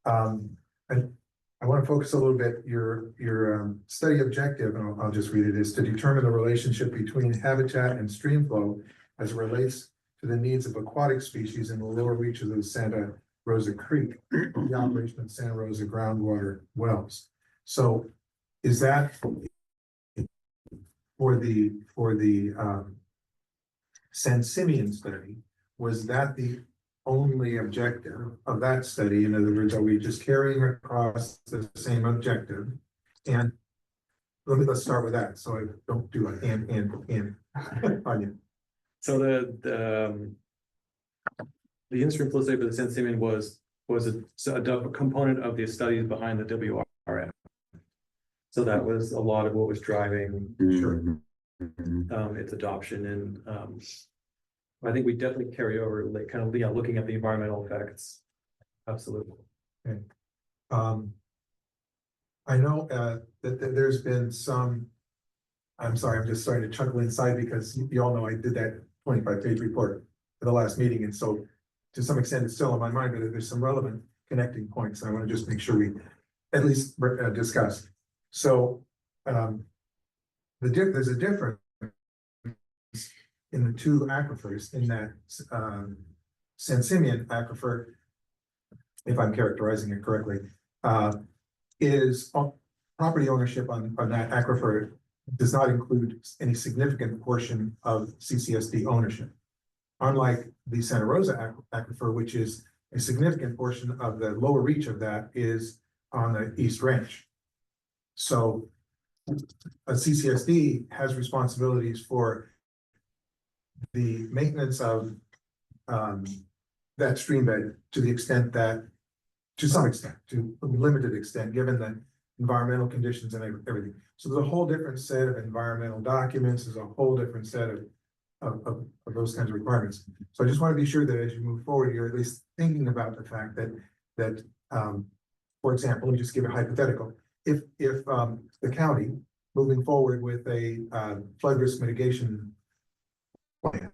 And I want to focus a little bit, your study objective, and I'll just read it, is to determine the relationship between habitat and stream flow as it relates to the needs of aquatic species in the lower reaches of the Santa Rosa Creek, the operation of Santa Rosa groundwater wells. So is that for the San Simeon study, was that the only objective of that study? In other words, are we just carrying across the same objective? And let's start with that, so I don't do an and on you. So the in-stream flow study for the San Simeon was a component of the studies behind the WRF. So that was a lot of what was driving its adoption, and I think we definitely carry over, like, kind of, looking at the environmental effects. Absolutely. Okay. I know that there's been some, I'm sorry, I'm just starting to chuckle inside because you all know I did that 25-page report for the last meeting, and so to some extent it's still on my mind, but there's some relevant connecting points I want to just make sure we at least discuss. So there's a difference in the two aquifers, in that San Simeon aquifer, if I'm characterizing it correctly, is property ownership on that aquifer does not include any significant portion of CCSD ownership. Unlike the Santa Rosa aquifer, which is a significant portion of the lower reach of that is on the East Ranch. So a CCSD has responsibilities for the maintenance of that stream bed to the extent that, to some extent, to a limited extent, given the environmental conditions and everything. So there's a whole different set of environmental documents, there's a whole different set of those kinds of requirements. So I just want to be sure that as you move forward, you're at least thinking about the fact that for example, let me just give a hypothetical. If the county moving forward with a flood risk mitigation plan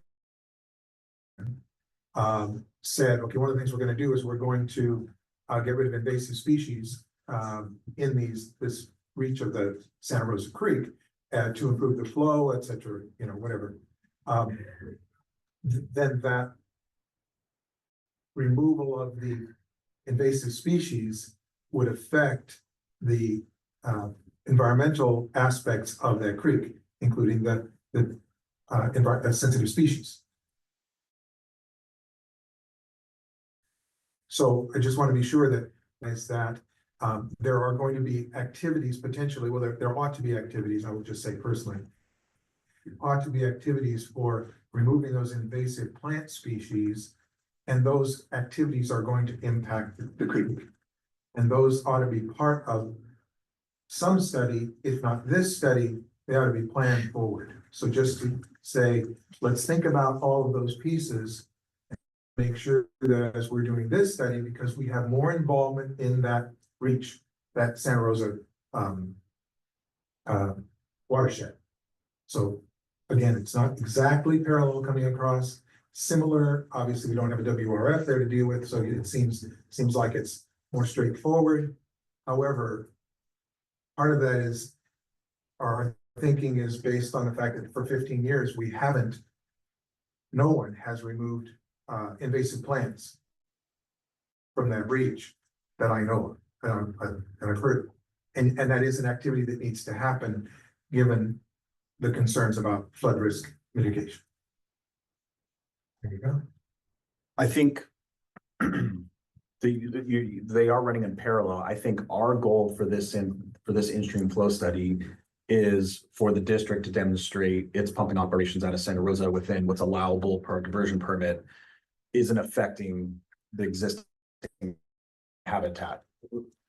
said, okay, one of the things we're going to do is we're going to get rid of invasive species in this reach of the Santa Rosa Creek to improve the flow, et cetera, whatever. Then that removal of the invasive species would affect the environmental aspects of that creek, including the sensitive species. So I just want to be sure that there are going to be activities potentially, well, there ought to be activities, I would just say personally, ought to be activities for removing those invasive plant species, and those activities are going to impact the creek. And those ought to be part of some study, if not this study, they ought to be planned forward. So just to say, let's think about all of those pieces, and make sure that as we're doing this study, because we have more involvement in that reach, that Santa Rosa watershed. So again, it's not exactly parallel coming across, similar. Obviously, we don't have a WRF there to deal with, so it seems like it's more straightforward. However, part of that is our thinking is based on the fact that for 15 years, no one has removed invasive plants from that breach that I know of, that I've heard. And that is an activity that needs to happen given the concerns about flood risk mitigation. There you go. I think they are running in parallel. I think our goal for this in-stream flow study is for the district to demonstrate its pumping operations out of Santa Rosa within what's allowable per conversion permit isn't affecting the existing habitat.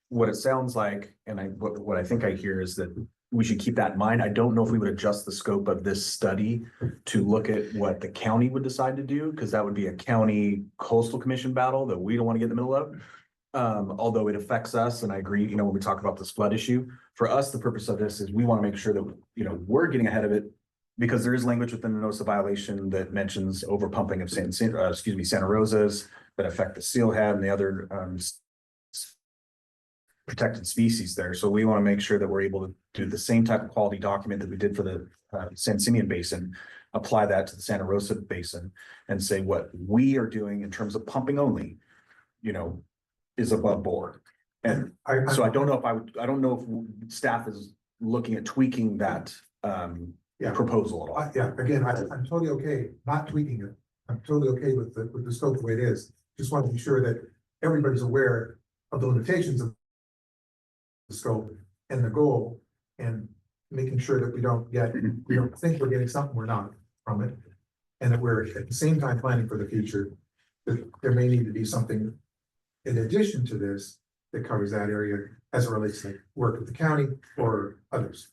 What it sounds like, and what I think I hear is that we should keep that in mind. I don't know if we would adjust the scope of this study to look at what the county would decide to do, because that would be a county coastal commission battle that we don't want to get in the middle of. Although it affects us, and I agree, when we talk about this flood issue, for us, the purpose of this is we want to make sure that, we're getting ahead of it, because there is language within the notice of violation that mentions overpumping of Santa Rosas that affect the steelhead and the other protected species there. So we want to make sure that we're able to do the same type of quality document that we did for the San Simeon Basin, apply that to the Santa Rosa Basin and say what we are doing in terms of pumping only, you know, is above board. And so I don't know if I don't know if staff is looking at tweaking that Yeah. proposal at all. Yeah, again, I'm totally okay, not tweaking it. I'm totally okay with the scope the way it is. Just want to be sure that everybody's aware of the limitations of the scope and the goal, and making sure that we don't think we're getting something we're not from it. And that we're at the same time planning for the future, that there may need to be something in addition to this that covers that area as it relates to work with the county or others.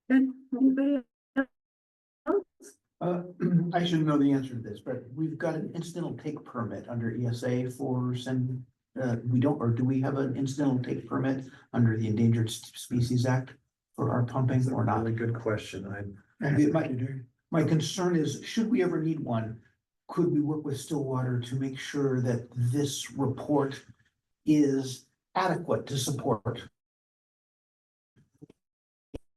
Good, anybody else? I should know the answer to this, but we've got an incidental take permit under ESA for some, we don't, or do we have an incidental take permit under the Endangered Species Act for our pumping or not? Really good question. My concern is, should we ever need one, could we work with Stillwater to make sure that this report is adequate to support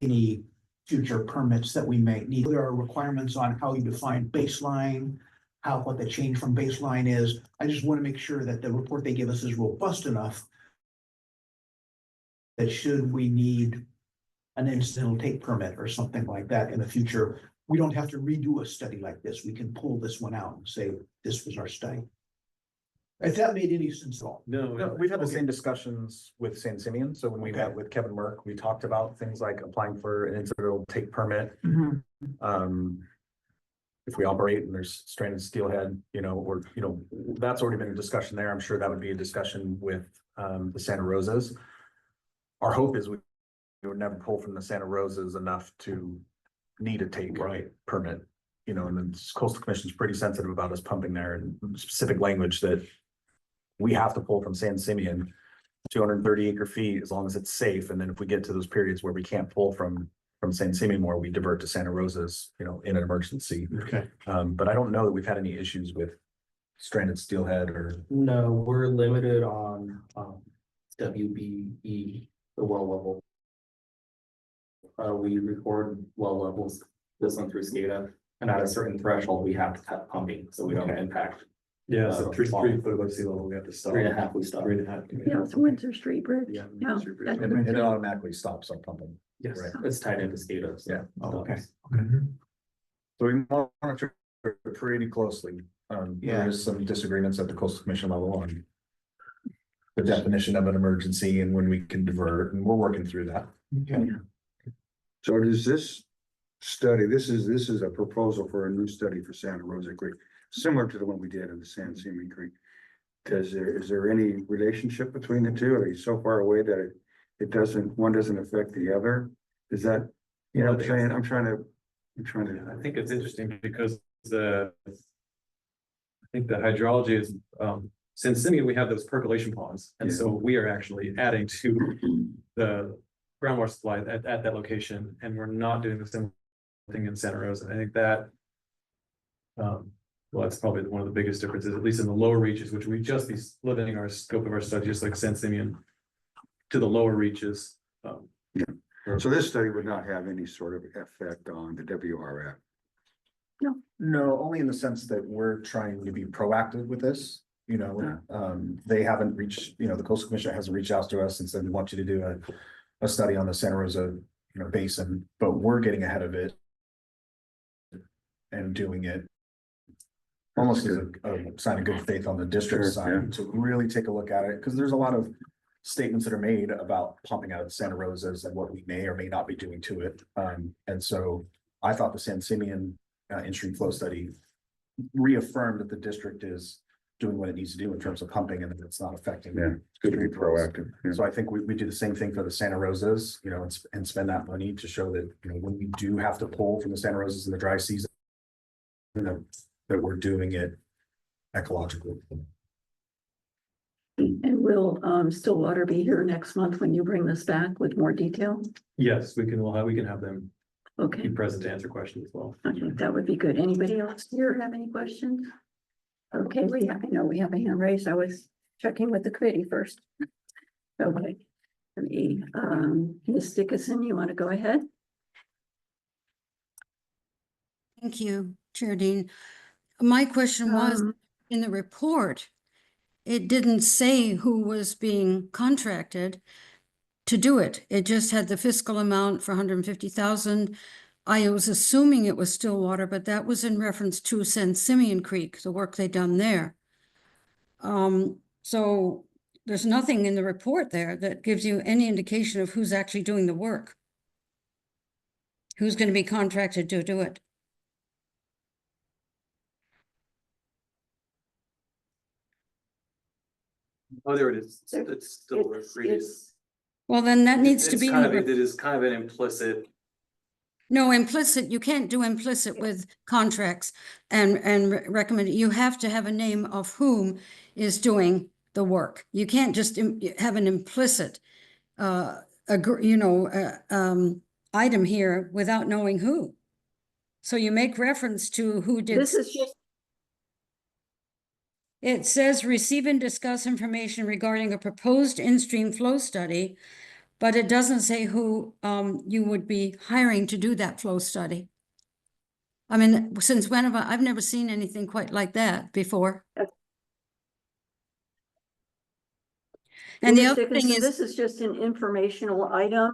any future permits that we may need? There are requirements on how you define baseline, what the change from baseline is. I just want to make sure that the report they give us is robust enough that should we need an incidental take permit or something like that in the future, we don't have to redo a study like this. We can pull this one out and say, this was our study. If that made any sense at all. No, we've had the same discussions with San Simeon. So when we met with Kevin Merck, we talked about things like applying for an incidental take permit. If we operate and there's stranded steelhead, you know, or, you know, that's already been a discussion there. I'm sure that would be a discussion with the Santa Rosas. Our hope is we would never pull from the Santa Rosas enough to need a take permit, you know, and the Coastal Commission is pretty sensitive about us pumping there, and specific language that we have to pull from San Simeon 230 acre feet as long as it's safe. And then if we get to those periods where we can't pull from San Simeon more, we divert to Santa Rosa's, you know, in an emergency. Okay. But I don't know that we've had any issues with stranded steelhead or. No, we're limited on WBE, the well level. We record well levels, this one through SCADA, and at a certain threshold, we have to cut pumping, so we don't impact. Yeah, so 3 foot above sea level, we have to stop. 3.5 we stop. 3.5. Yeah, it's Windsor Street Bridge. Yeah. Yeah, Windsor Street Bridge. that's And it automatically stops our pumping. Yes, Right. it's tied into SCADA. So Yeah. Oh, okay. So we monitor it pretty closely. There is some disagreements at the Coastal Commission level on the definition of an emergency and when we can divert, and we're working through that. Okay. So does this study, this is a proposal for a new study for Santa Rosa Creek, similar to the one we did in the San Simeon Creek. Is there any relationship between the two? Are you so far away that one doesn't affect the other? Is that, you know what I'm saying? I'm trying to. I think it's interesting because I think the hydrology is, since Simeon, we have those percolation ponds. And so we are actually adding to the groundwater supply at that location, and we're not doing the same thing in Santa Rosa. I think that, well, that's probably one of the biggest differences, at least in the lower reaches, which we just be limiting our scope of our study, just like San Simeon, to the lower reaches. So this study would not have any sort of effect on the WRF. No, only in the sense that we're trying to be proactive with this, you know, they haven't reached, you know, the Coastal Commission hasn't reached out to us and said, we want you to do a study on the Santa Rosa, you know, basin, but we're getting ahead of it and doing it almost as a sign of good faith on the district Sure, side to really take a look at it, because there's a lot of statements that are made about pumping out of the Santa Rosas and what we may or may not be doing to it. And so I thought the San Simeon in-stream flow study reaffirmed that the district is doing what it needs to do in terms of pumping, and that it's not affecting. Yeah, it's good to be proactive. Yeah. So I think we do the same thing for the Santa Rosas, you know, and spend that money to show that, you know, when we do have to pull from the Santa Rosas in the dry season, that we're doing it ecologically. And will Stillwater be here next month when you bring this back with more detail? Yes, we can have them Okay, be present to answer questions as well. I think that would be good. Anybody else here have any questions? Okay, I know we have a hand raised. I was checking with the committee first. Okay. Ms. Dickinson, you want to go ahead? Thank you, Chair Dean. My question was, in the report, it didn't say who was being contracted to do it. It just had the fiscal amount for 150,000. I was assuming it was Stillwater, but that was in reference to San Simeon Creek, the work they done there. So there's nothing in the report there that gives you any indication of who's actually doing the work. Who's going to be contracted to do it? Oh, there it is. There- It's still It's, Well, then that needs to It's be. in kind the of, it is kind of an implicit. No, implicit, you can't do implicit with contracts and recommend, you have to have a name of whom is doing the work. You can't just have an implicit, item here without knowing who. So you make reference to who did. this is just, It says receive and discuss information regarding a proposed in-stream flow study, but it doesn't say who you would be hiring to do that flow study. I mean, since when I've never seen anything quite like that before. And the Ms. other thing Dickinson, is, this is just an informational item.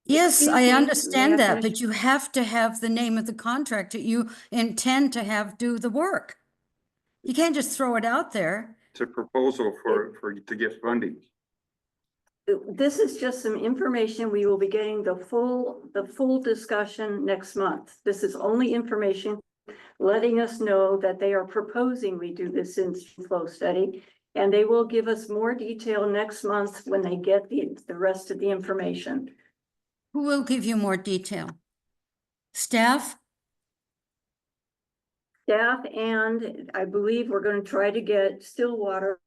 yes, Excuse I me, may I understand that, finish? but you have to have the name of the contractor you intend to have do the work. You can't just throw it out there. It's a proposal to get funding. This is just some information. We will be getting the full discussion next month. This is only information letting us know that they are proposing we do this in flow study. And they will give us more detail next month when they get the rest of the information. Who will give you more detail? Staff? Staff, and I believe we're going to try to get Stillwater,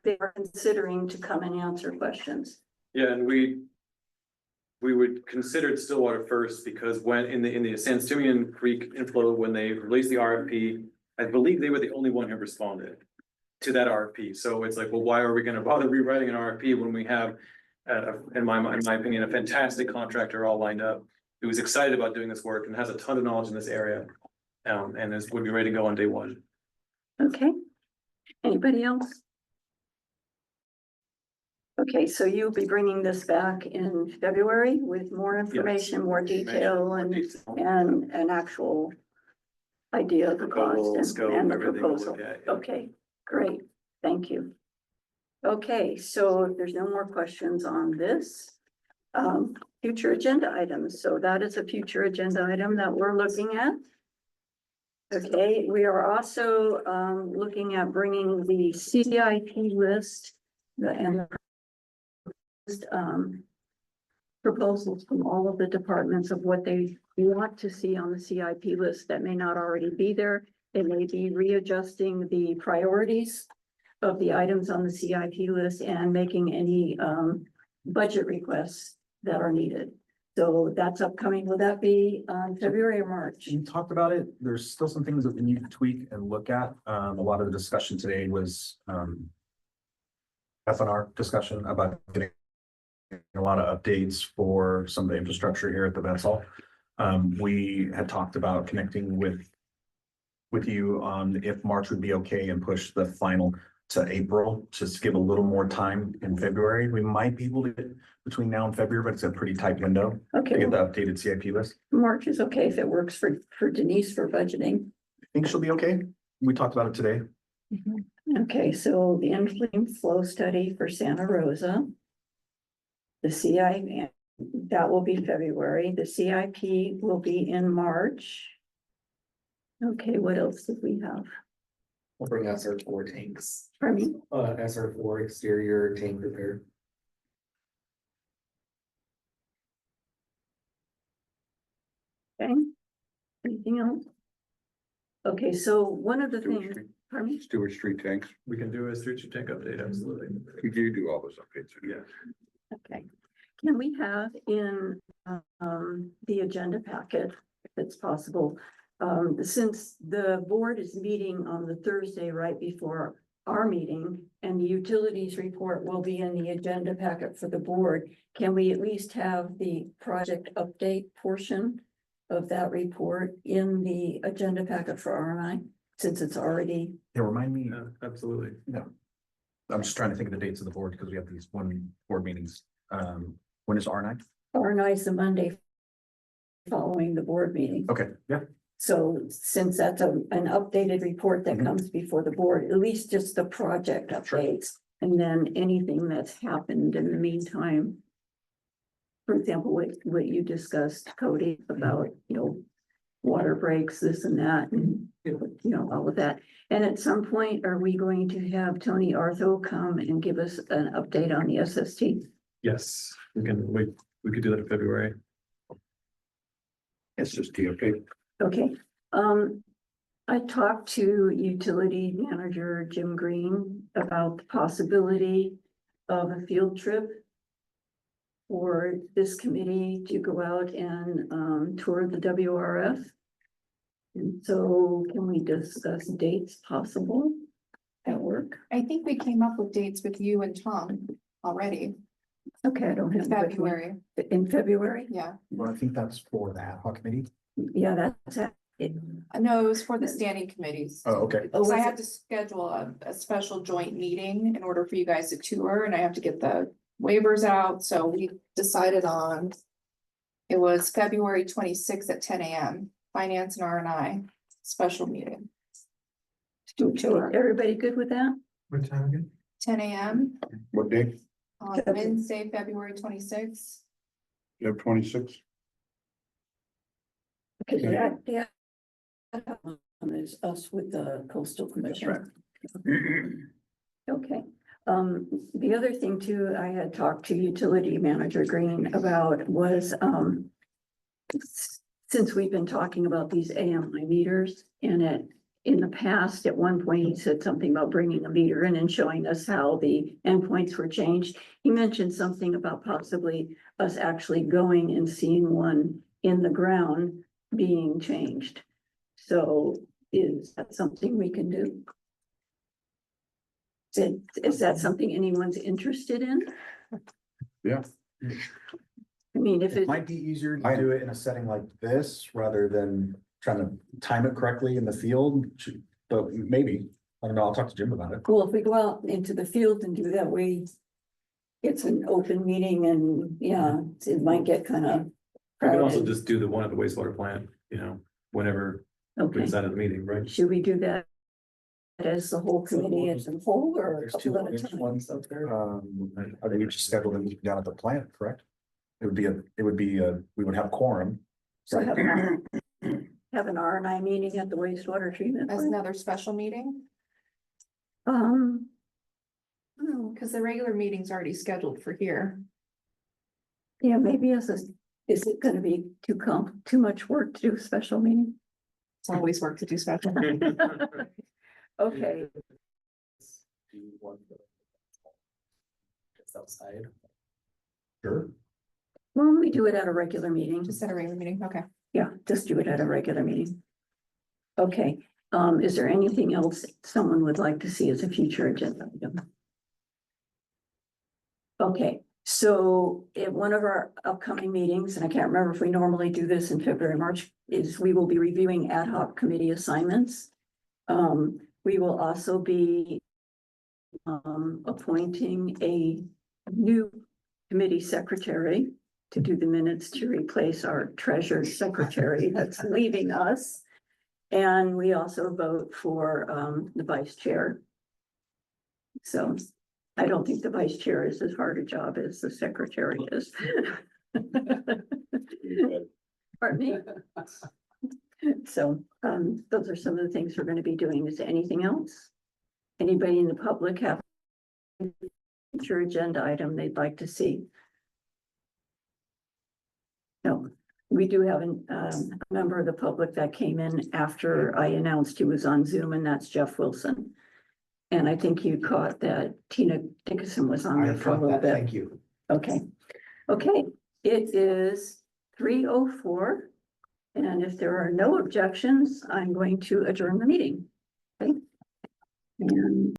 they are considering to come and answer questions. Yeah, and we would consider Stillwater first because when in the San Simeon Creek inflow, when they released the RFP, I believe they were the only one who responded to that RFP. So it's like, well, why are we going to bother rewriting an RFP when we have, in my opinion, a fantastic contractor all lined up who is excited about doing this work and has a ton of knowledge in this area, and would be ready to go on day one. Okay. Anybody else? Okay, so you'll be bringing this back in February with more information, more detail, and an actual idea of the Proposal, cost scope, and the everything we'll proposal. look at, yeah. Okay, great. Thank you. Okay, so if there's no more questions on this, future agenda items. So that is a future agenda item that we're looking at. Okay, we are also looking at bringing the CIP list and proposals from all of the departments of what they want to see on the CIP list that may not already be there. They may be readjusting the priorities of the items on the CIP list and making any budget requests that are needed. So that's upcoming. Will that be February or March? We talked about it. There's still some things that we need to tweak and look at. A lot of the discussion today was F&R discussion about getting a lot of updates for some of the infrastructure here at the Vets Hall. We had talked about connecting with you on if March would be okay and push the final to April, just to give a little more time in February. We might be able to get between now and February, but it's a pretty tight window to Okay, get the well, updated CIP list. March is okay if it works for Denise for budgeting. I think she'll be okay. We talked about it today. Okay, so the inflame flow study for Santa Rosa. The CIP, that will be February. The CIP will be in March. Okay, what else did we have? We'll bring SR4 tanks, Pardon me? SR4 exterior tank repair. Okay. Anything else? Okay, so one of the things, pardon me? Stewart Street tanks. We can do a street tank update, absolutely. You do all those updates. Yeah. Okay, can we have in the agenda packet, if it's possible, since the board is meeting on the Thursday right before our meeting, and the utilities report will be in the agenda packet for the board. Can we at least have the project update portion of that report in the agenda packet for RMI, since it's already? Yeah, remind me, Yeah, absolutely. I'm just trying to think of the dates of the board because we have these board meetings. When is R9? RMI is the Monday following the board meeting. Okay, yeah. So since that's an updated report that Mhm. comes before the board, at least just the project Sure. updates. And then anything that's happened in the meantime. For example, what you discussed, Cody, about, water breaks, this and that, and, all of that. And at some point, are we going to have Tony Artho come and give us an update on the SST? Yes, we could do that in February. It's just okay. Okay, I talked to utility manager Jim Green about the possibility of a field trip for this committee to go out and tour the WRF. And so can we discuss dates possible at work? I think we came up with dates with you and Tom already, Okay, I don't have. it with me. February, In February? yeah. Well, I think that's for the ad hoc committee. Yeah, that's it. No, it was for the standing committees. Oh, okay. Oh, So I was have it? to schedule a special joint meeting in order for you guys to tour, and I have to get the waivers out, so we decided on. It was February 26th at 10 a.m., Finance and R&I, special meeting, Everybody good with that? What time again? 10 a.m. What day? on Wednesday, February 26th. You have 26? Okay, yeah. There's us with the coastal commission. Okay, the other thing too, I had talked to utility manager Green about was, since we've been talking about these AMI meters in the past, at one point, he said something about bringing a meter in and showing us how the endpoints were changed. He mentioned something about possibly us actually going and seeing one in the ground being changed. So is that something we can do? Is that something anyone's interested in? Yeah. I mean, if It it, might be easier to do it in a setting like this rather than trying to time it correctly in the field, but maybe, I don't know, I'll talk to Jim about it. well, if we go out into the field and do that way, it's an open meeting and, yeah, it might get kind of We can also crowded. just do the one at the wastewater plant, whenever we Okay, decide at the meeting, right? should we do that as the whole committee as a whole or a There's two couple at a orange time? ones up there. I think we just scheduled them down at the plant, correct? It would be we would have quorum. So have an R&I meeting at the wastewater treatment As plant? another special meeting, Oh, because the regular meeting's already scheduled for here. yeah, maybe is it gonna be too much work to do a special meeting? It's always work to do special. Okay, It's outside. Sure. well, we do it at a regular meeting. Just at a regular meeting, okay. Yeah, just do it at a regular meeting. Okay, is there anything else someone would like to see as a future agenda item? Okay, so at one of our upcoming meetings, and I can't remember if we normally do this in February, March, is we will be reviewing ad hoc committee assignments. We will also be appointing a new committee secretary to do the minutes to replace our treasurer secretary that's leaving us. And we also vote for the vice chair. So I don't think the vice chair is as hard a job as the secretary is. Pardon me. So those are some of the things we're going to be doing. Is there anything else? Anybody in the public have a future agenda item they'd like to see? No, we do have a member of the public that came in after I announced he was on Zoom, and that's Jeff Wilson. And I think you caught that Tina Dickinson was on there for a little bit. Thank you. Okay, okay, it is 3:04. And if there are no objections, I'm going to adjourn the meeting. Okay. And